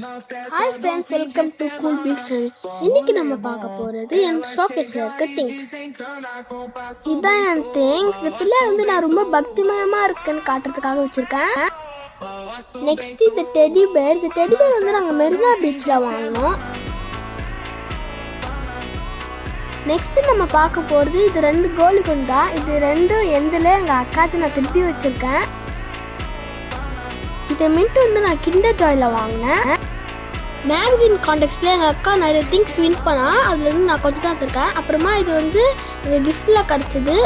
Hi friends, welcome to Cool Peace channel. இன்னைக்கு நம்ம பார்க்க போகிறது என் ஷோகேஸில் இருக்க திங்ஸ். இதுதான் என் திங்ஸ். இந்த பிள்ளை நான் ரொம்ப பக்திமயமாக இருக்குன்னு காட்டுறதுக்காக வச்சுருக்கேன். நெக்ஸ்ட் இந்த டெடி பேர். இந்த டெடி பேர் நாங்கள் மெரினா பீச்சில் வாங்கினோம். நெக்ஸ்ட் நம்ம பார்க்க போகிறது இது 2 கோலி குண்டா. இது 2 எந்தில் எங்கள் அக்காத்து நான் திருப்பி வச்சுருக்கேன். இதை மின்ட்டு நான் கிண்டர் ஜாயில் வாங்கினேன். மேகசின் கான்டெக்ட்ல எங்கள் அக்கா நிறைய திங்ஸ் வின் பண்ணா. அதுலேருந்து நான் கொஞ்சம் தான் எடுத்திருக்கேன். அப்புறமா இது எங்கள் கிஃப்டில் கிடச்சிது.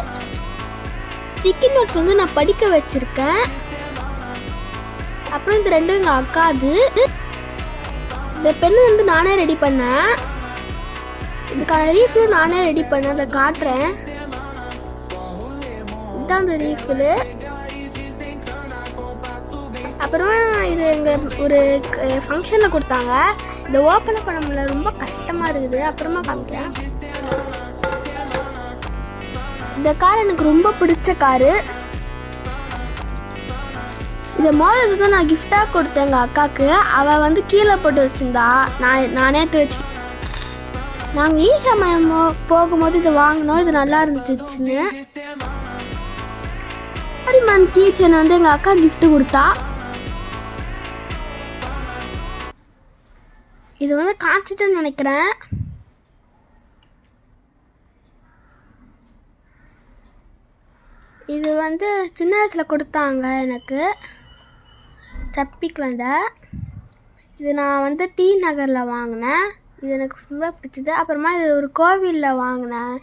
ஸ்டிக்கி நோட்ஸ் நான் படிக்க வச்சுருக்கேன். அப்புறம் இந்த 2 எங்கள் அக்காது. இந்த பெண்ணு நானே ரெடி பண்ணேன். இதுக்கான ரீஃபிலும் நானே ரெடி பண்ணேன். அதை காட்டுறேன். இதுதான் அந்த ரீஃபிலு. அப்புறமா இது எங்கள் ஒரு ஃபங்க்ஷனில் கொடுத்தாங்க. இதை ஓப்பன் பண்ண முடியல, ரொம்ப கஷ்டமாக இருக்குது. அப்புறமா காமிக்கிறேன். இந்த கார் எனக்கு ரொம்ப பிடிச்ச காரு. இந்த மாடல் தான் நான் கிஃப்டாக கொடுத்தேன் எங்கள் அக்காவுக்கு. அவள் கீழே போட்டு வச்சுருந்தா. நானே எடுத்து வச்சு நாங்கள் ஈஷாமயம் போகும்போது இதை வாங்கினோம். இது நல்லா இருந்துச்சுன்னு மேன் கீச்சன் எங்கள் அக்கா கிஃப்ட் கொடுத்தா. இது காமிச்சிட்டுன்னு நினைக்கிறேன். இது சின்ன வயசில் கொடுத்தாங்க எனக்கு சப்பிக்கலண்ட. இது நான் டி நகரில் வாங்கினேன். இது எனக்கு ஃபுல்லாக பிடிச்சிது. அப்புறமா இது ஒரு கோவிலில் வாங்கினேன்.